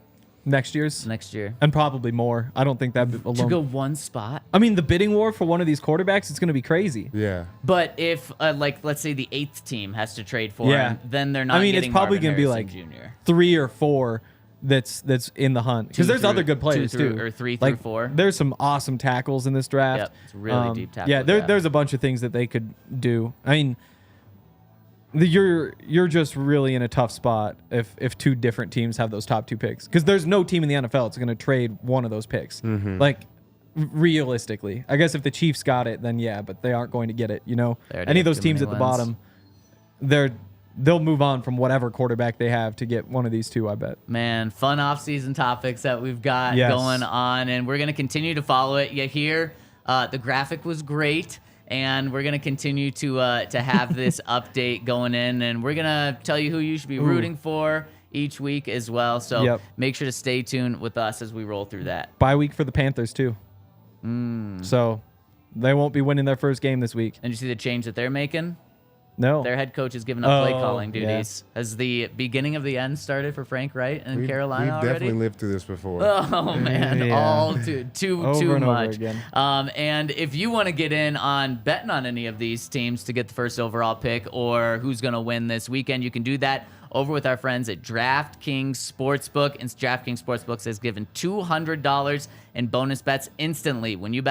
Next year's. next year. And probably more. I don't think that To alone. go one spot. I mean, the bidding war for one of these quarterbacks is going to be crazy. Yeah. But if, like, let's say the 8th team has to trade for Yeah. him, then they're not I mean, it's getting probably Marvin gonna be Harrison like Jr. 3 or 4 that's in the hunt because Two there's through- other good players two through- too, or 3 through like, 4. There's some awesome tackles in this draft. Yep, it's a really deep tackle Yeah, draft. there's a bunch of things that they could do. I mean, you're just really in a tough spot if two different teams have those top 2 picks because there's no team in the NFL that's going to trade one of those picks. Like realistically, I guess if the Chiefs got it, then yeah, but they aren't going to get it. You know, They already any of have those too teams many at the wins. bottom, they'll move on from whatever quarterback they have to get one of these two. I bet. Man, fun off-season topics that we've got Yes. going on, and we're going to continue to follow it. You hear the graphic was great, and we're going to continue to have this update going in, and we're going to tell you who you should be rooting for each week as well. So Yep. make sure to stay tuned with us as we roll through that. Bye week for the Panthers too. So they won't be winning their first game this week. And you see the change that they're making? No. Their head coach is giving up play Oh, calling yeah. duties. Has the beginning of the end started for Frank Wright in Carolina We've already? definitely lived through this before. Oh man, Yeah. all too Over and over much. again. And if you want to get in on betting on any of these teams to get the first overall pick or who's going to win this weekend, you can do that over with our friends at DraftKings Sportsbook. And DraftKings Sportsbook has given $200 in bonus bets instantly. When you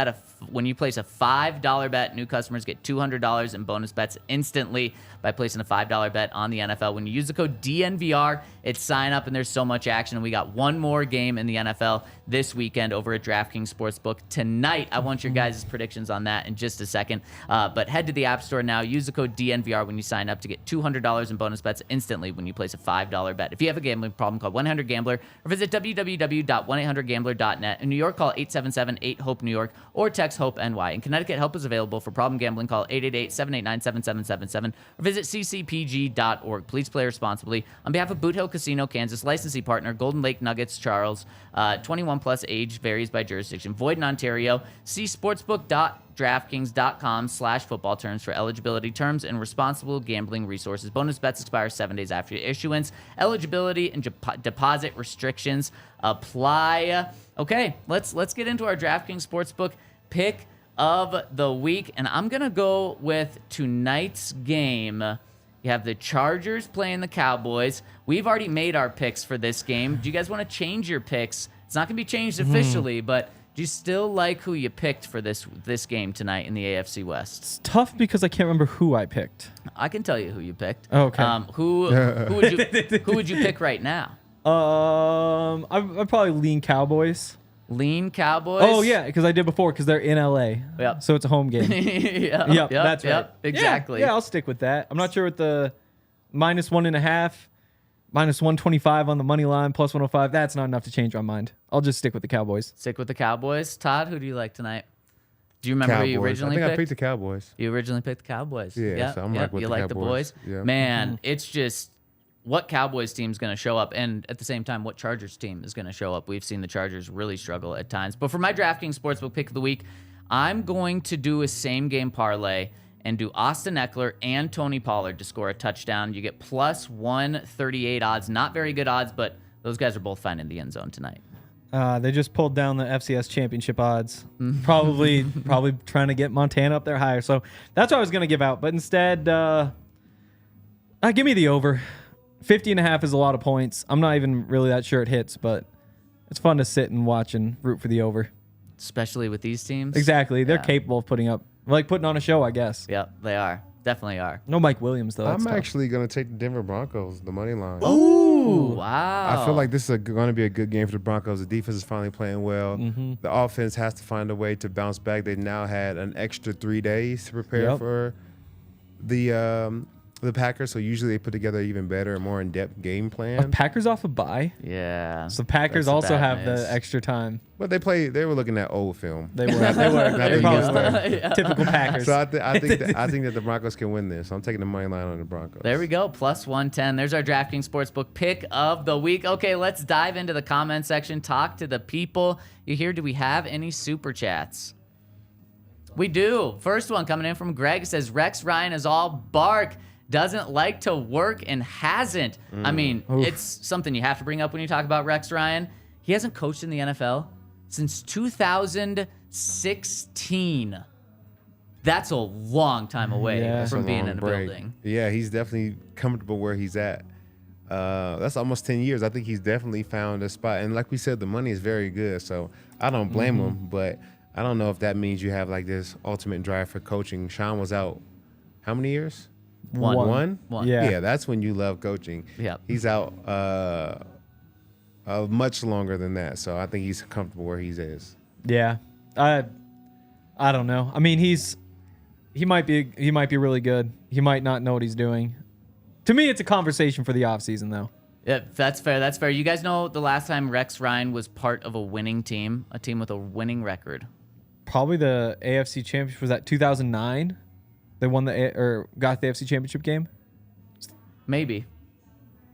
place a $5 bet, new customers get $200 in bonus bets instantly by placing a $5 bet on the NFL. When you use the code DNVR, it's sign up and there's so much action. And we got one more game in the NFL this weekend over at DraftKings Sportsbook tonight. I want your guys' predictions on that in just a second. But head to the App Store now. Use the code DNVR when you sign up to get $200 in bonus bets instantly when you place a $5 bet. If you have a gambling problem, call 1-800-GAMBLER or visit www.1800gambler.net. In New York, call 877-8-HOPE-NEW YORK or text HOPE-NY. In Connecticut, help is available for problem gambling. Call 888-789-7777 or visit ccpg.org. Please play responsibly. On behalf of Boot Hill Casino, Kansas, licensee partner, Golden Lake Nuggets, Charles, 21 plus, age varies by jurisdiction. Void in Ontario. See sportsbook.draftkings.com/football terms for eligibility terms and responsible gambling resources. Bonus bets expire 7 days after issuance. Eligibility and deposit restrictions apply. Okay, let's get into our DraftKings Sportsbook pick of the week, and I'm gonna go with tonight's game. You have the Chargers playing the Cowboys. We've already made our picks for this game. Do you guys want to change your picks? It's not gonna be changed officially, but do you still like who you picked for this game tonight in the AFC West? It's tough because I can't remember who I picked. I can tell you who you picked. Okay. Who would you pick right now? I'd probably lean Cowboys. Lean Cowboys. Oh yeah, because I did before because they're in LA. Yep. So it's a home game. Yep, That's right. Exactly. Yeah, I'll stick with that. I'm not sure what the -1.5, -125 on the money line, +105. That's not enough to change my mind. I'll just stick with the Cowboys. Stick with the Cowboys. Todd, who do you like tonight? Do you remember who you Cowboys. originally I think picked? I picked the Cowboys. You originally picked the Cowboys. Yeah, so I'm like with you the like Cowboys. the boys. Yeah. Man, it's just what Cowboys team is going to show up, and at the same time, what Chargers team is going to show up. We've seen the Chargers really struggle at times. But for my DraftKings Sportsbook pick of the week, I'm going to do a same game parlay, and do Austin Eckler and Tony Pollard to score a touchdown. You get plus 138 odds. Not very good odds, but those guys are both finding the end zone tonight. They just pulled down the FCS championship odds. Probably trying to get Montana up there higher. So that's what I was going to give out. But instead, give me the over. 50.5 is a lot of points. I'm not even really that sure it hits, but it's fun to sit and watch and root for the over. Especially with these teams. Exactly. They're capable of putting on a show, I guess. Yep, they are. Definitely are. No Mike Williams, though. I'm That's tough. actually going to take the Denver Broncos, the money line. Ooh, wow. I feel like this is going to be a good game for the Broncos. The defense is finally playing well. The offense has to find a way to bounce back. They've now had an extra 3 days to prepare for the Packers, so usually they put together an even better and more in-depth game plan. Packers off a bye. Yeah. So Packers That's also bad have news. the extra time. But they were looking at old film. They were. They're probably Yeah. typical Packers. So I think that the Broncos can win this. So I'm taking the money line on the Broncos. There we go. Plus 110. There's our DraftKings Sportsbook pick of the week. Okay, let's dive into the comment section. Talk to the people. You hear, do we have any super chats? We do. First one coming in from Greg says, Rex Ryan is all bark. Doesn't like to work and hasn't. I mean, it's something you have to bring up when you talk about Rex Ryan. He hasn't coached in the NFL since 2016. That's a long time away That's from a being long in a break. building. Yeah, he's definitely comfortable where he's at. That's almost 10 years. I think he's definitely found a spot. And like we said, the money is very good. So I don't blame him, but I don't know if that means you have like this ultimate drive for coaching. Sean was out how many years? One. Yeah. That's when you love coaching. Yep. He's out much longer than that. So I think he's comfortable where he is. Yeah. I don't know. I mean, he might be really good. He might not know what he's doing. To me, it's a conversation for the offseason, though. Yeah, that's fair. That's fair. You guys know the last time Rex Ryan was part of a winning team, a team with a winning record? Probably the AFC Championship. Was that 2009? They won got the AFC Championship game? Maybe.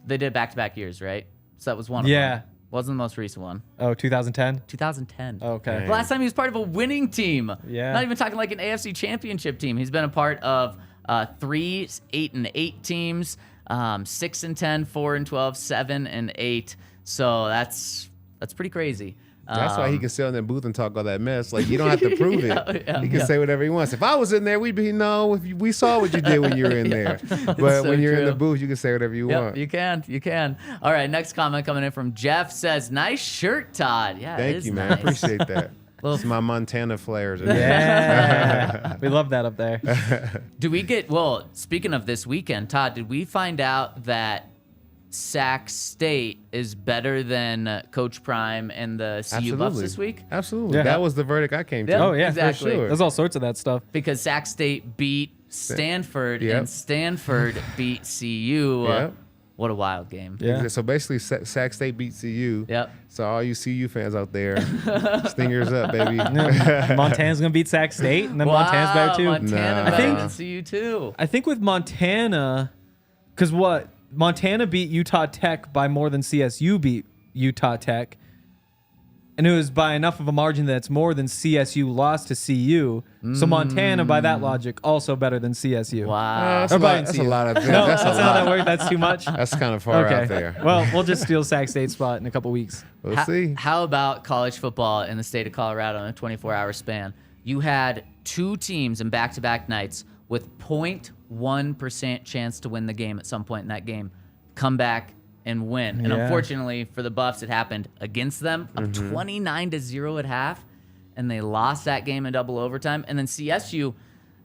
They did back-to-back years, right? So that was one of Yeah. them. Wasn't the most recent one. Oh, 2010? 2010. Okay. The last time he was part of a winning team. Yeah. Not even talking like an AFC Championship team. He's been a part of 3 8-8 teams, 6-10, 4-12, 7-8. So that's pretty crazy. That's why he can sit in the booth and talk all that mess. Like, you don't have to prove it. Yeah. He can say whatever he wants. If I was in there, we'd be, no, we saw what you did when you were in there. But so when you're in true. the booth, you can say whatever you want. You can. All right, next comment coming in from Jeff says, nice shirt, Todd. Yeah, it Thank is you, man. nice. I appreciate that. It's my Montana flares. Yeah. We love that up there. Speaking of this weekend, Todd, did we find out that Sac State is better than Coach Prime and the CU Buffs this week? Absolutely. Yeah. That was the verdict I came to. Yeah. Oh, yeah, Exactly. for sure. There's all sorts of that stuff. Because Sac State beat Stanford Yep. and Stanford beat CU. Yep. What a wild game. Yeah. So basically, Sac State beat CU. Yep. So all you CU fans out there, Stingers up, baby. Montana's going to beat Sac State, and then Montana's better, too. Montana Nah. better than CU too. I think with Montana, because Montana beat Utah Tech by more than CSU beat Utah Tech. And it was by enough of a margin that it's more than CSU lost to CU. So Montana, by that logic, also better than CSU. Wow. That's a Or by lot. That's a CU. lot of things. No, That's a that's not how that lot. works. That's too much. That's kind of far out there. Well, we'll just steal Sac State's spot in a couple weeks. We'll see. How about college football in the state of Colorado in a 24-hour span? You had 2 teams in back-to-back nights with 0.1% chance to win the game at some point in that game come back and win. And Yeah. unfortunately for the Buffs, it happened against them, up 29-0 at half, and they lost that game in double overtime. And then CSU,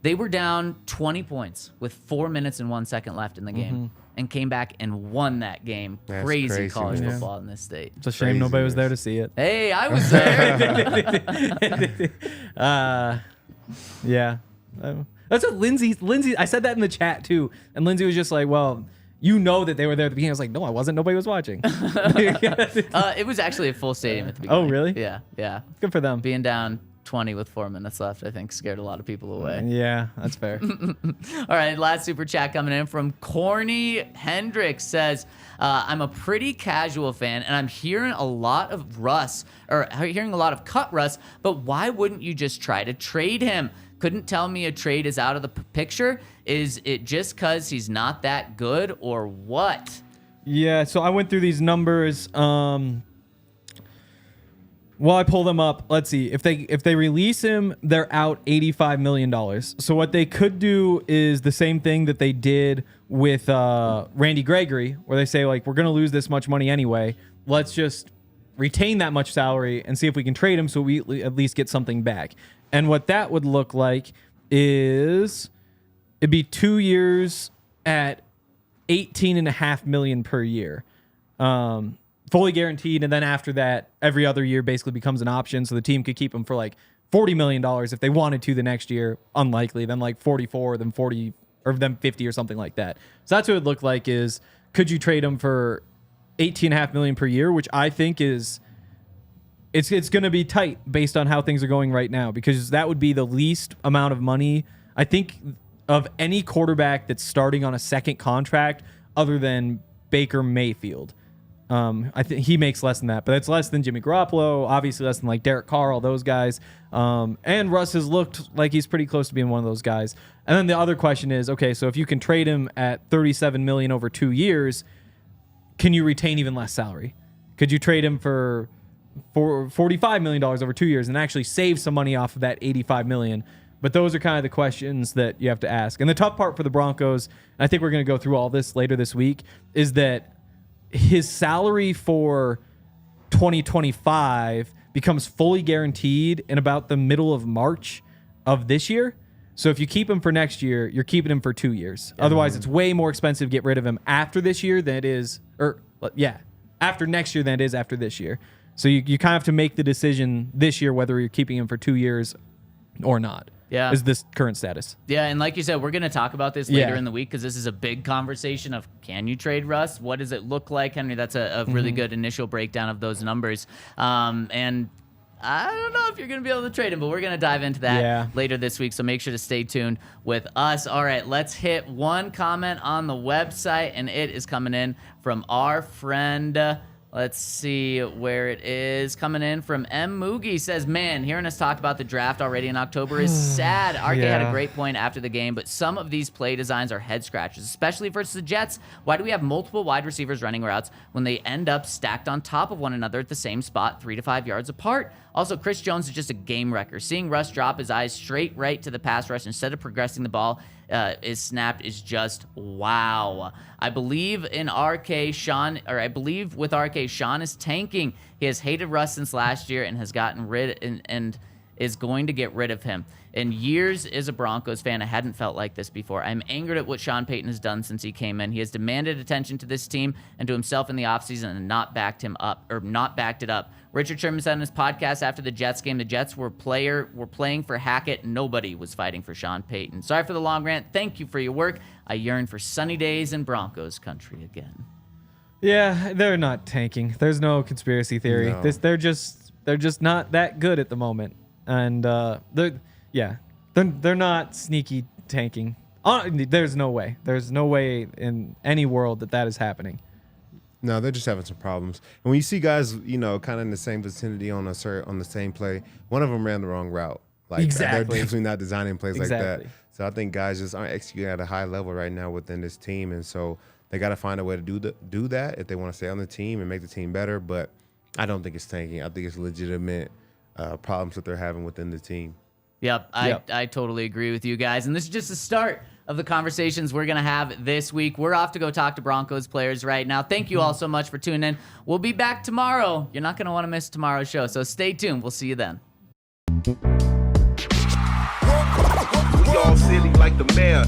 they were down 20 points with 4 minutes and 1 second left in the game and came back and won that game. That's Crazy crazy, college man. football in this state. It's a shame nobody was there to see it. Hey, I was there. Yeah. That's what Lindsay, I said that in the chat too. And Lindsay was just like, well, you know that they were there at the beginning. I was like, no, I wasn't. Nobody was watching. It was actually a full stadium at the beginning. Oh, really? Yeah. Good for them. Being down 20 with 4 minutes left, I think, scared a lot of people away. Yeah, that's fair. All right, last super chat coming in from Corny Hendricks says, I'm a pretty casual fan, and I'm hearing a lot of hearing a lot of cut Russ, but why wouldn't you just try to trade him? couldn't tell me a trade is out of the picture. Is it just because he's not that good or what? Yeah, so I went through these numbers. Well, I pull them up. Let's see. If they release him, they're out $85 million. So what they could do is the same thing that they did with Randy Gregory, where they say, like, we're going to lose this much money anyway. Let's just retain that much salary and see if we can trade him so we at least get something back. And what that would look like is it'd be 2 years at $18.5 million per year. Fully guaranteed, and then after that, every other year basically becomes an option, so the team could keep him for like $40 million if they wanted to the next year. Unlikely, then like 44, then 40, or then 50 or something like that. So that's what it would look like is, could you trade him for $18.5 million per year, which I think is, it's going to be tight based on how things are going right now, because that would be the least amount of money, I think, of any quarterback that's starting on a second contract other than Baker Mayfield. I think he makes less than that, but it's less than Jimmy Garoppolo, obviously less than like Derek Carr, all those guys. And Russ has looked like he's pretty close to being one of those guys. And then the other question is, okay, so if you can trade him at $37 million over 2 years, can you retain even less salary? Could you trade him for $45 million over 2 years and actually save some money off of that $85 million? But those are kind of the questions that you have to ask. And the tough part for the Broncos, and I think we're going to go through all this later this week, is that his salary for 2025 becomes fully guaranteed in about the middle of March of this year. So if you keep him for next year, you're keeping him for 2 years. Otherwise, it's way more expensive to get rid of him after this year than it is, after next year than it is after this year. So you kind of have to make the decision this year whether you're keeping him for 2 years or not. Yeah. Is this current status. Yeah, and like you said, we're going to talk about this later in the week because this is a big conversation of, can you trade Russ? What does it look like, Henry? That's a really good initial breakdown of those numbers. And I don't know if you're going to be able to trade him, but we're going to dive into that later this week, so make sure to stay tuned with us. All right, let's hit one comment on the website, and it is coming in from our friend... Let's see where it is. Coming in from M. Moogie says, man, hearing us talk about the draft already in October is sad. RK had a great point after the game, but some of these play designs are head scratches, especially versus the Jets. Why do we have multiple wide receivers running routes when they end up stacked on top of one another at the same spot 3 to 5 yards apart? Also, Chris Jones is just a game wrecker. Seeing Russ drop his eyes straight right to the pass rush instead of progressing the ball is snapped is just wow. I believe with RK, Sean is tanking. He has hated Russ since last year and has gotten rid and is going to get rid of him. In years as a Broncos fan, I hadn't felt like this before. I'm angered at what Sean Payton has done since he came in. He has demanded attention to this team and to himself in the offseason and not backed it up. Richard Sherman said in his podcast after the Jets game, the Jets were playing for Hackett. Nobody was fighting for Sean Payton. Sorry for the long rant. Thank you for your work. I yearn for sunny days in Broncos country again. Yeah, they're not tanking. There's no conspiracy theory. No. They're just not that good at the moment, and they're not sneaky tanking. There's no way. There's no way in any world that is happening. No, they're just having some problems. And when you see guys, kind of in the same vicinity on the same play, one of them ran the wrong route. Like Exactly. They're definitely not designing plays like Exactly. that. So I think guys just aren't executing at a high level right now within this team, and so they got to find a way to do that if they want to stay on the team and make the team better. But I don't think it's tanking. I think it's legitimate problems that they're having within the team. Yep, I totally agree with you guys. And this is just the start of the conversations we're going to have this week. We're off to go talk to Broncos players right now. Thank you all so much for tuning in. We'll be back tomorrow. You're not going to want to miss tomorrow's show, so stay tuned. We'll see you then. We all silly like the mayor.